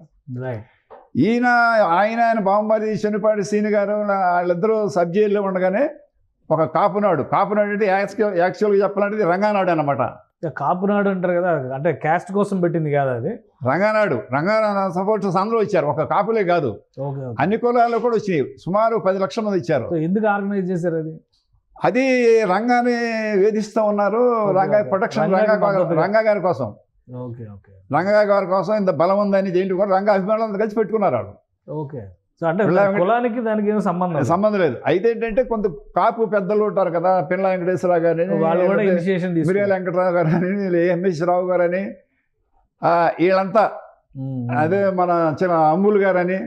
[SPEAKER 3] ఆయన బాంబారి శనిపాటి సీని గారు వాళ్ళిద్దరూ సబ్ జైల్లో ఉండగానే ఒక కాపునాడు అంటే యాక్చువల్గా చెప్పాలంటే రంగానాడు అనమాట.
[SPEAKER 2] కాపునాడు అంటారు కదా, అంటే క్యాస్ట్ కోసం పెట్టింది కాదు అది.
[SPEAKER 3] రంగానాడు సపోర్టర్స్ అందరూ వచ్చారు, ఒక కాపులే కాదు, అన్ని కులాల్లో కూడా వచ్చినాయి. సుమారు 10 లక్షల మంది ఇచ్చారు.
[SPEAKER 2] ఎందుకు ఆర్గనైజ్ చేశారు
[SPEAKER 3] అది రంగాన్ని వేధిస్తూ ఉన్నారు. రంగా ప్రొటెక్షన్ రంగా గారి కోసం, రంగా గారి కోసం ఇంత బలం ఉందని దేంట్లో కూడా రంగా అభిమానులు కలిసి పెట్టుకున్నారు వాళ్ళు.
[SPEAKER 2] అంటే కులానికి దానికి ఏం
[SPEAKER 3] సంబంధం లేదు. అయితే ఏంటంటే కొంత కాపు పెద్దలు ఉంటారు కదా, పిల్ల వెంకటేశ్వరరావు గారని, మిర్యాల వెంకటరావు గారని, ఎంఎస్ రావు గారని, వీళ్ళంతా, అదే మన చిన్న అంబుల్ గారని,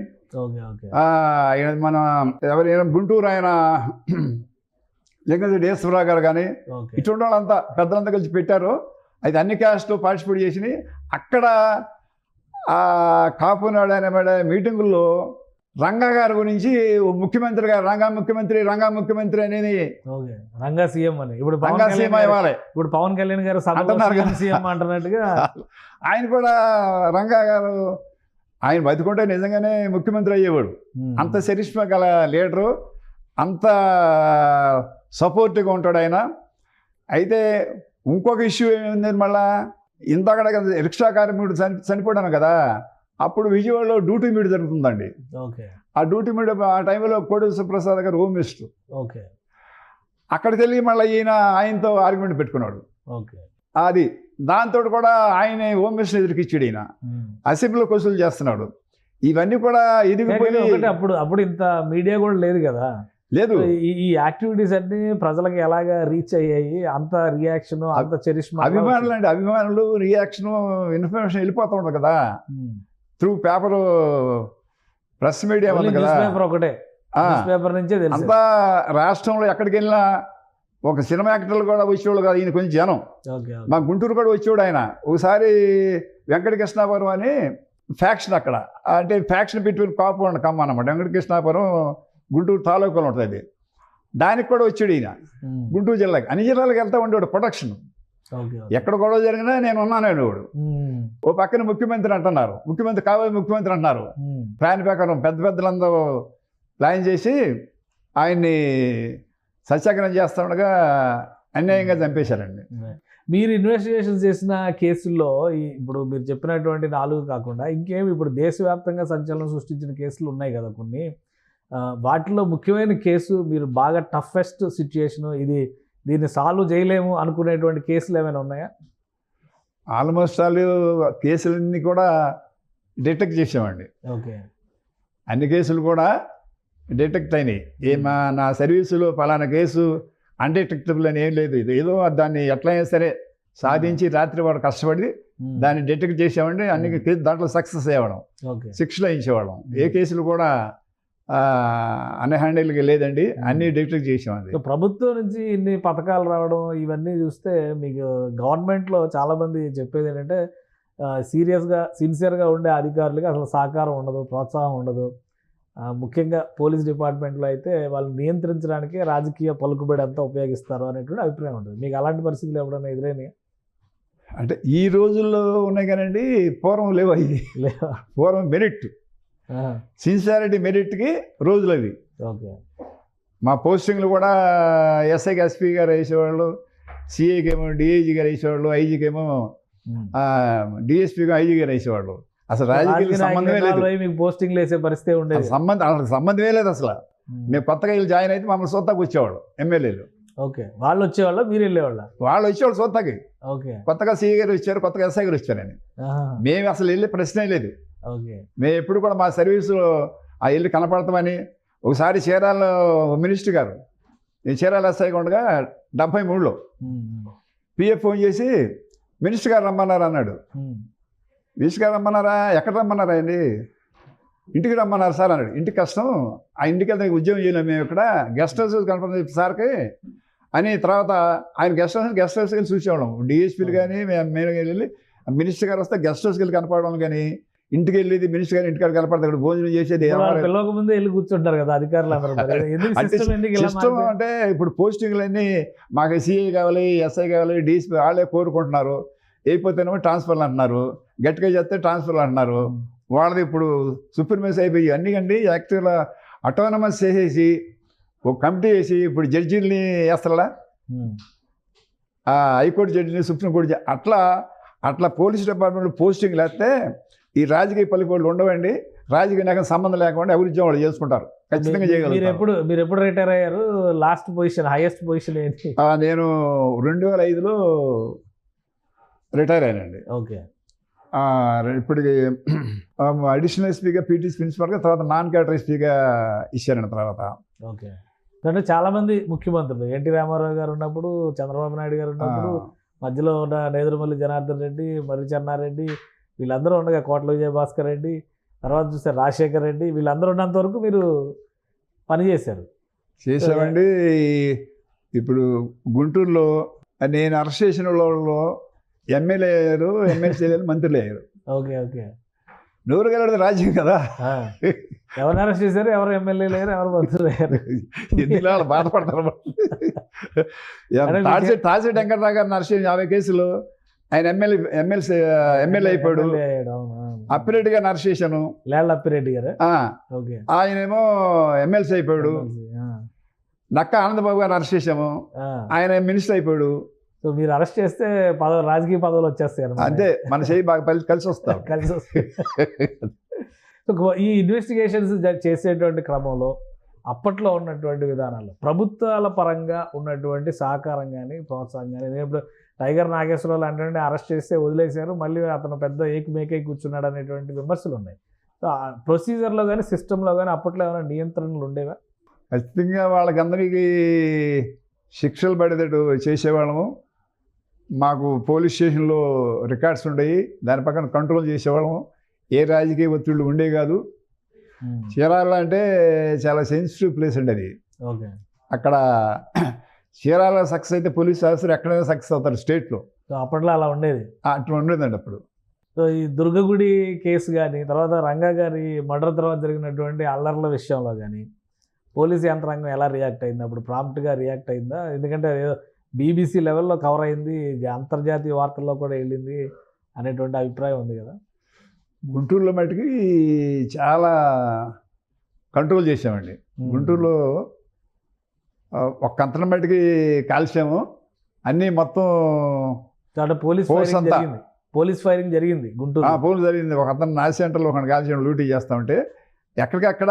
[SPEAKER 3] మన ఎవరైనా గుంటూరు ఆయన లింగంశెట్టి ఈశ్వరరావు గారు కానీ
[SPEAKER 2] ఓకే
[SPEAKER 3] ఇటువంటి వాళ్ళంతా పెద్దలంతా కలిసి పెట్టారు. అయితే అన్ని క్యాస్ట్లు పార్టిసిపేట్ చేసినాయి. అక్కడ ఆ కాపునాడు అనే మీటింగుల్లో రంగా గారి గురించి ముఖ్యమంత్రి గారు రంగా ముఖ్యమంత్రి అనేది
[SPEAKER 2] ఓకే రంగా సీఎం అని ఇప్పుడు
[SPEAKER 3] రంగా సీఎం ఇవ్వాలి
[SPEAKER 2] ఇప్పుడు పవన్ కళ్యాణ్ గారు
[SPEAKER 3] అంటున్నారు కదా.
[SPEAKER 2] సీఎం అంటున్నట్టుగా
[SPEAKER 3] ఆయన కూడా రంగా గారు ఆయన బతికుంటే నిజంగానే ముఖ్యమంత్రి అయ్యేవాడు. అంత చరిష్మా గల లీడరు, అంత సపోర్టివ్గా ఉంటాడు ఆయన. అయితే ఇంకొక ఇష్యూ ఏముంది మళ్ళా, ఇందాక రిక్షా కార్మికుడు చనిపోయాను కదా, అప్పుడు విజయవాడలో డ్యూటీ మీట్ జరుగుతుందండి.
[SPEAKER 2] ఓకే
[SPEAKER 3] ఆ డ్యూటీ మీట్ ఆ టైంలో కోటేశ్వర ప్రసాద్ గారు హోమ్ మినిస్టర్.
[SPEAKER 2] ఓకే
[SPEAKER 3] అక్కడికి వెళ్ళి మళ్ళీ ఆయనతో ఆర్గ్యుమెంట్ పెట్టుకున్నాడు.
[SPEAKER 2] ఓకే
[SPEAKER 3] అది దాంతో కూడా ఆయన హోమ్ మినిస్టర్ ఎదురుకిచ్చాడు. ఈయన అసెంబ్లీలో వసూలు చేస్తున్నాడు. ఇవన్నీ కూడా ఎదిగిపోయి
[SPEAKER 2] అప్పుడు ఇంత మీడియా కూడా లేదు కదా.
[SPEAKER 3] లేదు,
[SPEAKER 2] ఈ యాక్టివిటీస్ అన్ని ప్రజలకు ఎలాగా రీచ్ అయ్యాయి, అంత రియాక్షన్, అంత చరిష్మా.
[SPEAKER 3] అభిమానులు అండి, అభిమానులు రియాక్షన్, ఇన్ఫర్మేషన్ వెళ్ళిపోతూ ఉంటుంది కదా త్రూ పేపరు, ప్రెస్ మీడియా ఉంది కదా.
[SPEAKER 2] పేపర్ ఒకటే, పేపర్ నుంచే తెలుసు.
[SPEAKER 3] అంతా రాష్ట్రంలో ఎక్కడికి వెళ్ళినా ఒక సినిమా యాక్టర్లు కూడా వచ్చేవాళ్ళు కాదు, ఈయన కొంచెం జనం. మా గుంటూరు కూడా వచ్చేవాడు ఆయన. ఒకసారి వెంకటకృష్ణాపురం అని ఫ్యాక్షన్ అక్కడ, అంటే ఫ్యాక్షన్ బిట్వీన్ కాపు అండ్ కమ్మ అన్నమాట. వెంకటకృష్ణాపురం గుంటూరు తాలూకాలో ఉంటుంది. దానికి కూడా వచ్చాడు ఈయన గుంటూరు జిల్లాకి. అన్ని జిల్లాలకు వెళ్తా ఉండేవాడు ప్రొటెక్షన్. ఎక్కడ గొడవ జరిగినా నేను ఉన్నాను అనేవాడు. ఓ పక్కన ముఖ్యమంత్రి అంటున్నారు, ముఖ్యమంత్రి కాబోయే ముఖ్యమంత్రి అంటున్నారు. ప్లాన్ ప్రకారం పెద్దలందరూ ప్లాన్ చేసి ఆయన్ని సత్యాగ్రహం చేస్తుండగా అన్యాయంగా చంపేశారండి.
[SPEAKER 2] మీరు ఇన్వెస్టిగేషన్ చేసిన కేసుల్లో ఇప్పుడు మీరు చెప్పినటువంటి 4 కాకుండా ఇంకేమి ఇప్పుడు దేశవ్యాప్తంగా సంచలనం సృష్టించిన కేసులు ఉన్నాయి కదా కొన్ని. వాటిలో ముఖ్యమైన కేసు, మీరు బాగా టఫెస్ట్ సిచ్యుయేషన్, దీన్ని సాల్వ్ చేయలేము అనుకునేటువంటి కేసులు ఏమైనా ఉన్నాయా?
[SPEAKER 3] ఆల్మోస్ట్ ఆల్ కేసులన్నీ కూడా డిటెక్ట్ చేసామండి.
[SPEAKER 2] ఓకే,
[SPEAKER 3] అన్ని కేసులు కూడా డిటెక్ట్ అయినాయి. నా సర్వీసులో పలానా కేసు అన్డిటెక్టబుల్ అని ఏం లేదు. ఇది ఏదో దాన్ని ఎట్లయినా సరే సాధించి రాత్రి వాడు కష్టపడి దాన్ని డిటెక్ట్ చేసేవాడిని. అన్ని కేసు దాంట్లో సక్సెస్ అయ్యేవాళ్ళం, శిక్షలు వేయించేవాళ్ళం. ఏ కేసులు కూడా అన్హ్యాండిల్గా లేదండి, అన్నీ డిటెక్ట్ చేసామండి.
[SPEAKER 2] ప్రభుత్వం నుంచి ఇన్ని పథకాలు రావడం ఇవన్నీ చూస్తే మీకు గవర్నమెంట్లో చాలామంది చెప్పేది ఏంటంటే సీరియస్గా సిన్సియర్గా ఉండే అధికారులకి అసలు సహకారం ఉండదు, ప్రోత్సాహం ఉండదు. ముఖ్యంగా పోలీస్ డిపార్ట్మెంట్లో అయితే వాళ్ళు నియంత్రించడానికి రాజకీయ పలుకుబడి అంతా ఉపయోగిస్తారు అనేటువంటి అభిప్రాయం ఉంటుంది. మీకు అలాంటి పరిస్థితులు ఎప్పుడైనా ఎదురైనాయి?
[SPEAKER 3] అంటే ఈ రోజుల్లో ఉన్నాయి కానండి, పూర్వం లేవు. అవి పూర్వం మెరిట్, సిన్సియారిటీ మెరిట్కి రోజులు అవి.
[SPEAKER 2] ఓకే,
[SPEAKER 3] మా పోస్టింగ్లు కూడా ఎస్ఐకి ఎస్పీ గారు వేసేవాళ్ళు, సిఐకి ఏమో డిఐజీ గారు వేసేవాళ్ళు, ఐజీకి ఏమో డిఎస్పీగా ఐజీ గారు వేసేవాళ్ళు. అసలు రాజకీయ సంబంధమే లేదు.
[SPEAKER 2] మీకు పోస్టింగ్లు వేసే పరిస్థితి ఉండేది,
[SPEAKER 3] సంబంధమే లేదు అసలు. మేము కొత్తగా వీళ్ళు జాయిన్ అయితే మమ్మల్ని సొంతకు వచ్చేవాళ్ళు ఎమ్మెల్యేలు.
[SPEAKER 2] ఓకే, వాళ్ళు వచ్చేవాళ్ళు, మీరు వెళ్ళేవాళ్ళ?
[SPEAKER 3] వాళ్ళు వచ్చేవాళ్ళు సొంతకి.
[SPEAKER 2] ఓకే,
[SPEAKER 3] కొత్తగా సిఐ గారు వచ్చారు, కొత్తగా ఎస్ఐ గారు వచ్చారని. మేము అసలు వెళ్ళే ప్రశ్నే లేదు.
[SPEAKER 2] ఓకే,
[SPEAKER 3] మేము ఎప్పుడు కూడా మా సర్వీసులో ఆ ఇల్లు కనపడతామని. ఒకసారి చీరాల మినిస్టర్ గారు, నేను చీరాల ఎస్ఐగా ఉండగా 73లో పిఎఫ్ ఫోన్ చేసి మినిస్టర్ గారు రమ్మన్నారు అన్నాడు. మినిస్టర్ గారు రమ్మన్నారా? ఎక్కడ రమ్మన్నారా అండి? ఇంటికి రమ్మన్నారు సార్ అన్నాడు. ఇంటికి కష్టం, ఆ ఇంటికి వెళ్తే ఉద్యోగం చేయలేము మేము, ఇక్కడ గెస్ట్ హౌస్ కనపడదు చెప్పి సార్కి అని. తర్వాత ఆయన గెస్ట్ హౌస్కి వెళ్ళి చూసేవాళ్ళం. డిఎస్పీలు కానీ మేము వెళ్ళి మినిస్టర్ గారు వస్తే గెస్ట్ హౌస్కి వెళ్ళి కనపడడం, కానీ ఇంటికి వెళ్ళేది మినిస్టర్ గారు ఇంటికాడ కనపడతాడు, ఇక్కడ భోజనం చేసేది.
[SPEAKER 2] పిల్లలకు ముందే వెళ్ళి కూర్చుంటారు కదా అధికారులు అందరూ.
[SPEAKER 3] సిస్టమ్ అంటే ఇప్పుడు పోస్టింగ్లన్నీ మాకు సిఐ కావాలి, ఎస్ఐ కావాలి, డిఎస్పీ వాళ్ళే కోరుకుంటున్నారు. అయిపోతేనేమో ట్రాన్స్ఫర్లు అంటున్నారు, గట్టిగా చేస్తే ట్రాన్స్ఫర్లు అంటున్నారు. వాళ్ళది ఇప్పుడు సుప్రీంమెస్ అయిపోయి అన్నీ కండి యాక్చువల్గా అటానమస్ చేసేసి ఒక కమిటీ వేసి ఇప్పుడు జడ్జీలని వేస్తారా, హైకోర్టు జడ్జిని, సుప్రీంకోర్టు అట్లా పోలీస్ డిపార్ట్మెంట్లో పోస్టింగ్ లేకపోతే ఈ రాజకీయ పలుకుబడులు ఉండవండి. రాజకీయ నాయకులకు సంబంధం లేకుండా అభివృద్ధి వాళ్ళు చేసుకుంటారు, ఖచ్చితంగా చేయగలరు.
[SPEAKER 2] మీరు ఎప్పుడు రిటైర్ అయ్యారు? లాస్ట్ పొజిషన్, హైయెస్ట్ పొజిషన్ ఏంటి?
[SPEAKER 3] నేను 2005లో రిటైర్ అయ్యానండి.
[SPEAKER 2] ఓకే,
[SPEAKER 3] ఇప్పటికి అడిషనల్ ఎస్పీగా, పీటీసీ ప్రిన్సిపల్గా, తర్వాత నాన్ క్యాడర్ ఎస్పీగా ఇచ్చారండి తర్వాత.
[SPEAKER 2] ఓకే, అంటే చాలామంది ముఖ్యమంత్రులు, ఎన్టీ రామారావు గారు ఉన్నప్పుడు, చంద్రబాబు నాయుడు గారు ఉన్నప్పుడు, మధ్యలో ఉన్న నేదురుమల్లి జనార్దన్ రెడ్డి, మర్రి చెన్నారెడ్డి, వీళ్ళందరూ ఉండగా కోట్ల విజయభాస్కర్ రెడ్డి, తర్వాత చూస్తే రాజశేఖర్ రెడ్డి, వీళ్ళందరూ ఉన్నంత వరకు మీరు పనిచేశారు.
[SPEAKER 3] చేసామండి. ఇప్పుడు గుంటూరులో నేను అరెస్ట్ చేసిన వాళ్ళలో ఎమ్మెల్యే అయ్యారు, ఎమ్మెల్సీ అయ్యారు, మంత్రులు అయ్యారు.
[SPEAKER 2] Okay okay.
[SPEAKER 3] నూరు గెలవడం రాజ్యం కదా.
[SPEAKER 2] ఎవరు అరెస్ట్ చేశారు, ఎవరు ఎమ్మెల్యేలు అయ్యారు, ఎవరు మంత్రులు అయ్యారు,
[SPEAKER 3] ఎందుకు వాళ్ళు బాధపడతారు. తాజీ వెంకటరావు గారిని అరెస్ట్ చేసిన 50 కేసులు ఆయన ఎమ్మెల్యే అయిపోయాడు. అప్పిరెడ్డి గారిని అరెస్ట్ చేశాను,
[SPEAKER 2] లేళ్ళ అప్పిరెడ్డి గారు.
[SPEAKER 3] ఆయనేమో ఎమ్మెల్సీ అయిపోయాడు. నక్క ఆనందబాబు గారిని అరెస్ట్ చేశాము, ఆయన మినిస్టర్ అయిపోయాడు.
[SPEAKER 2] సో మీరు అరెస్ట్ చేస్తే రాజకీయ పదవులు వచ్చేస్తాయి.
[SPEAKER 3] అంతే, మన చేయి బాగా కలిసి వస్తాం.
[SPEAKER 2] కలిసి వస్తాయి. సో ఈ ఇన్వెస్టిగేషన్స్ చేసేటువంటి క్రమంలో అప్పట్లో ఉన్నటువంటి విధానాలు, ప్రభుత్వాల పరంగా ఉన్నటువంటి సహకారం కానీ ప్రోత్సాహం కానీ, నేను ఇప్పుడు టైగర్ నాగేశ్వరరావు అంటే అరెస్ట్ చేస్తే వదిలేశారు, మళ్ళీ అతను పెద్ద ఏకమేకై కూర్చున్నాడు అనేటువంటి విమర్శలు ఉన్నాయి. సో ఆ ప్రొసీజర్లో కానీ సిస్టంలో కానీ అప్పట్లో ఏమైనా నియంత్రణలు ఉండేవా?
[SPEAKER 3] ఖచ్చితంగా వాళ్ళకందరికీ శిక్షలు పడేటట్టు చేసేవాళ్ళము. మాకు పోలీస్ స్టేషన్లో రికార్డ్స్ ఉండేవి, దాని పక్కన కంట్రోల్ చేసేవాళ్ళము. ఏ రాజకీయ ఒత్తిళ్ళు ఉండే కాదు. చీరాల అంటే చాలా సెన్సిటివ్ ప్లేస్ అండి అది.
[SPEAKER 2] ఓకే.
[SPEAKER 3] అక్కడ చీరాల సక్సెస్ అయితే పోలీస్ ఆఫీసర్ ఎక్కడైనా సక్సెస్ అవుతారు స్టేట్లో.
[SPEAKER 2] సో అప్పట్లో అలా ఉండేది.
[SPEAKER 3] అట్లా ఉండేదండి అప్పుడు.
[SPEAKER 2] సో ఈ దుర్గగుడి కేసు కానీ, తర్వాత రంగా గారి మర్డర్ తర్వాత జరిగినటువంటి అల్లర్ల విషయంలో కానీ పోలీస్ యంత్రాంగం ఎలా రియాక్ట్ అయింది? అప్పుడు ప్రాంప్ట్గా రియాక్ట్ అయిందా? ఎందుకంటే బీబీసీ లెవెల్లో కవర్ అయింది, అంతర్జాతీయ వార్తల్లో కూడా వెళ్ళింది అనేటువంటి అభిప్రాయం ఉంది కదా.
[SPEAKER 3] గుంటూరులో మటుకి చాలా కంట్రోల్ చేసామండి. గుంటూరులో ఒక్క అంతరం మటుకి కాల్చాము, అన్నీ మొత్తం
[SPEAKER 2] పోలీస్ ఫైరింగ్ జరిగింది గుంటూరు.
[SPEAKER 3] పోలీస్ జరిగింది. ఒక అతను నాసి సెంటర్లో ఒక కాల్చాము, లూటీ చేస్తూ ఉంటే ఎక్కడికక్కడ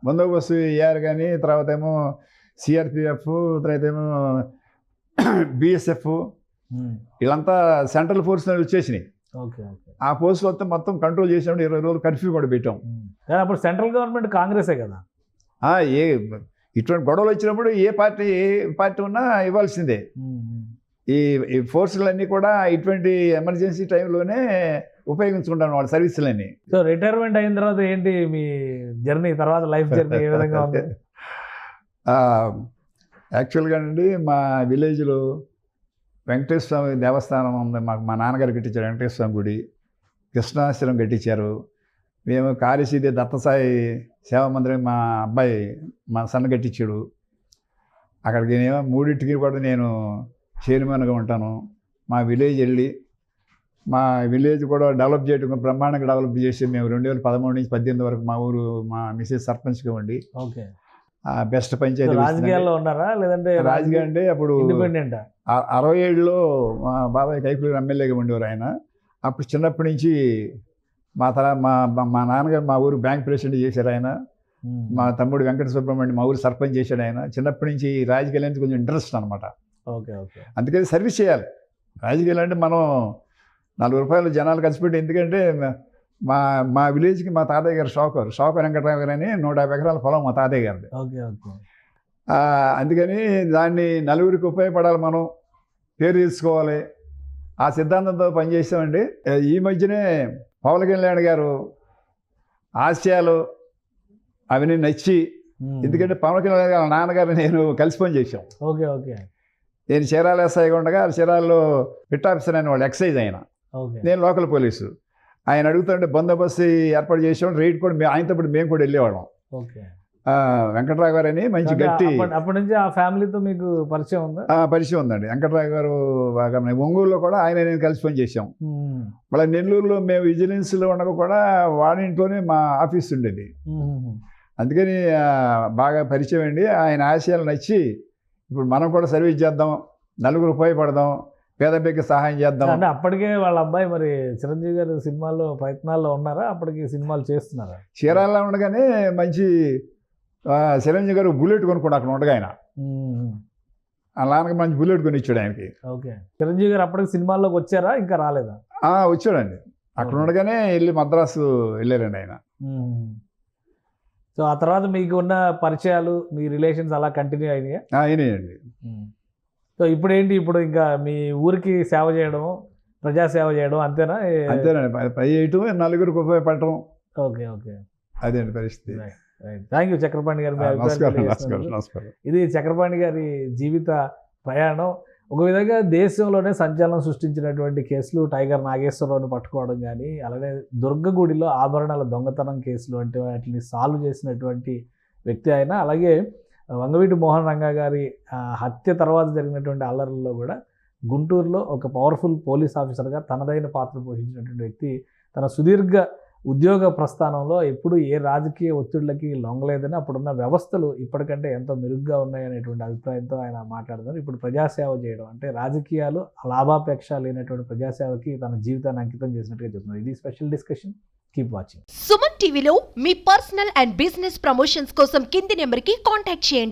[SPEAKER 3] బందోబస్తు ఏఆర్ కానీ, తర్వాత ఏమో సిఆర్పిఎఫ్, తర్వాత ఏమో బిఎస్ఎఫ్, వీళ్ళంతా సెంట్రల్ ఫోర్స్ వచ్చేసినాయి. ఆ పోస్టులు వస్తే మొత్తం కంట్రోల్ చేసినప్పుడు 20 రోజులు కర్ఫ్యూ కూడా పెట్టాం.
[SPEAKER 2] అప్పుడు సెంట్రల్ గవర్నమెంట్ కాంగ్రెసే కదా.
[SPEAKER 3] ఇటువంటి గొడవలు వచ్చినప్పుడు ఏ పార్టీ ఉన్నా ఇవ్వాల్సిందే. ఈ ఫోర్సులన్నీ కూడా ఇటువంటి ఎమర్జెన్సీ టైంలోనే ఉపయోగించుకుంటాను వాళ్ళ సర్వీసులన్నీ.
[SPEAKER 2] సో రిటైర్మెంట్ అయిన తర్వాత ఏంటి మీ జర్నీ, తర్వాత లైఫ్ జర్నీ ఏ విధంగా ఉంది?
[SPEAKER 3] యాక్చువల్గా అండి, మా విలేజ్లో వెంకటేశ్వర స్వామి దేవస్థానం ఉంది. మా నాన్నగారు కట్టించారు వెంకటేశ్వర స్వామి గుడి, కృష్ణాశ్రమం కట్టించారు. మేము కాళీసీదే దత్తసాయి సేవా మందిరం మా అబ్బాయి మా సన్న కట్టించాడు. అక్కడికి నేను 3 కూడా నేను చైర్మన్గా ఉంటాను. మా విలేజ్ వెళ్ళి మా విలేజ్ కూడా డెవలప్ చేయడం బ్రహ్మాండంగా డెవలప్ చేసి మేము 2013 నుంచి 18 వరకు మా ఊరు మా మిసెస్ సర్పంచ్గా ఉండి బెస్ట్ పంచాయతీ.
[SPEAKER 2] రాజకీయాల్లో ఉన్నారా లేదంటే?
[SPEAKER 3] రాజకీయ అంటే అప్పుడు 67లో మా బాబాయ్ కైపులూరు ఎమ్మెల్యేగా ఉండేవారు ఆయన. అప్పుడు చిన్నప్పటి నుంచి మా నాన్నగారు మా ఊరు బ్యాంక్ ప్రెసిడెంట్ చేశారు ఆయన. మా తమ్ముడు వెంకట సుబ్రహ్మణ్యం మా ఊరు సర్పంచ్ చేశాడు ఆయన. చిన్నప్పటి నుంచి రాజకీయాలు కొంచెం ఇంట్రెస్ట్ అనమాట. అందుకని సర్వీస్ చేయాలి. రాజకీయాలు అంటే మనం 4 రూపాయలు జనాలు ఖర్చు పెట్టి, ఎందుకంటే మా విలేజ్కి మా తాతయ్య గారు షాకర్ వెంకటరావు గారు అని 150 ఎకరాల పొలం మా తాతయ్య గారిది. అందుకని దాన్ని నలుగురికి ఉపయోగపడాలి, మనం పేరు తీసుకోవాలి, ఆ సిద్ధాంతంతో పనిచేస్తామండి. ఈ మధ్యనే పవన్ కళ్యాణ్ గారు ఆశయాలు అవన్నీ నచ్చి, ఎందుకంటే పవన్ కళ్యాణ్ గారు నాన్నగారు నేను కలిసి పని చేశాం. నేను చీరాల ఎస్ఐగా ఉండగా చీరాల్లో పిట్ ఆఫీసర్ అయిన వాళ్ళు ఎక్సైజ్ ఆయన, నేను లోకల్ పోలీసు. ఆయన అడుగుతుంటే బందోబస్తు ఏర్పాటు చేసేవాడు. రైడ్ కూడా ఆయనతో పాటు మేము కూడా వెళ్ళేవాళ్ళం. వెంకటరావు గారు అని మంచి గట్టి.
[SPEAKER 2] అప్పటి నుంచి ఆ ఫ్యామిలీతో మీకు పరిచయం ఉందా?
[SPEAKER 3] పరిచయం ఉందండి. వెంకటరావు గారు బాగా ఒంగోలులో కూడా ఆయన నేను కలిసి పని చేసాం. మళ్ళీ నెల్లూరులో మేము విజిలెన్స్లో ఉండగా కూడా వాడింట్లోనే మా ఆఫీస్ ఉండేది. అందుకని బాగా పరిచయం అండి. ఆయన ఆశయాలు నచ్చి ఇప్పుడు మనం కూడా సర్వీస్ చేద్దాం, నలుగురు ఉపయోగపడదాం, పేదలకు సహాయం చేద్దాం.
[SPEAKER 2] అంటే అప్పటికే వాళ్ళ అబ్బాయి మరి చిరంజీవి గారు సినిమాల్లో ప్రయత్నాల్లో ఉన్నారా? అప్పటికి సినిమాలు చేస్తున్నారా?
[SPEAKER 3] చీరాల్లో ఉండగానే మంచి చిరంజీవి గారు బుల్లెట్ కొనుక్కోండి అక్కడ ఉండగా. ఆయన నాన్నకి మంచి బుల్లెట్ కొని ఇచ్చాడు ఆయనకి.
[SPEAKER 2] చిరంజీవి గారు అప్పటికి సినిమాల్లోకి వచ్చారా, ఇంకా రాలేదా?
[SPEAKER 3] వచ్చాడండి. అక్కడ ఉండగానే వెళ్ళి మద్రాసు వెళ్ళారండి ఆయన.
[SPEAKER 2] సో ఆ తర్వాత మీకు ఉన్న పరిచయాలు, మీ రిలేషన్స్ అలా కంటిన్యూ అయినాయా?
[SPEAKER 3] అయినాయండి.
[SPEAKER 2] సో ఇప్పుడు ఏంటి, ఇప్పుడు ఇంకా మీ ఊరికి సేవ చేయడం, ప్రజాసేవ చేయడం అంతేనా?
[SPEAKER 3] అంతేనండి. పై చేయటం, నలుగురికి ఉపయోగపడటం.
[SPEAKER 2] ఓకే
[SPEAKER 3] అదే అండి పరిస్థితి.
[SPEAKER 2] థ్యాంక్ యూ చక్రపాణి గారు, మీ అభిప్రాయాలు
[SPEAKER 3] నమస్కారం
[SPEAKER 2] తెలియజేసినందుకు.
[SPEAKER 3] నమస్కారం.
[SPEAKER 2] ఇది చక్రపాణి గారి జీవిత ప్రయాణం. ఒక విధంగా దేశంలోనే సంచలనం సృష్టించినటువంటి కేసులు టైగర్ నాగేశ్వరరావుని పట్టుకోవడం కానీ, అలానే దుర్గగుడిలో ఆభరణాల దొంగతనం కేసులు వంటి వాటిని సాల్వ్ చేసినటువంటి వ్యక్తి ఆయన. అలాగే వంగవీటి మోహన్ రంగా గారి హత్య తర్వాత జరిగినటువంటి అల్లర్లలో కూడా గుంటూరులో ఒక పవర్ఫుల్ పోలీస్ ఆఫీసర్గా తనదైన పాత్ర పోషించినటువంటి వ్యక్తి. తన సుదీర్ఘ ఉద్యోగ ప్రస్థానంలో ఎప్పుడు ఏ రాజకీయ ఒత్తిళ్లకి లొంగలేదని, అప్పుడున్న వ్యవస్థలు ఇప్పటికంటే ఎంతో మెరుగ్గా ఉన్నాయనేటువంటి అభిప్రాయంతో ఆయన మాట్లాడుతున్నారు. ఇప్పుడు ప్రజాసేవ చేయడం అంటే రాజకీయాలు లాభాపేక్ష లేనటువంటి ప్రజాసేవకి తన జీవితాన్ని అంకితం చేసినట్టుగా చెప్తున్నారు. ఇది special discussion. Keep watching.
[SPEAKER 4] Suman టీవీలో మీ పర్సనల్ అండ్ బిజినెస్ ప్రమోషన్స్ కోసం కింది నెంబర్కి కాంటాక్ట్ చేయండి.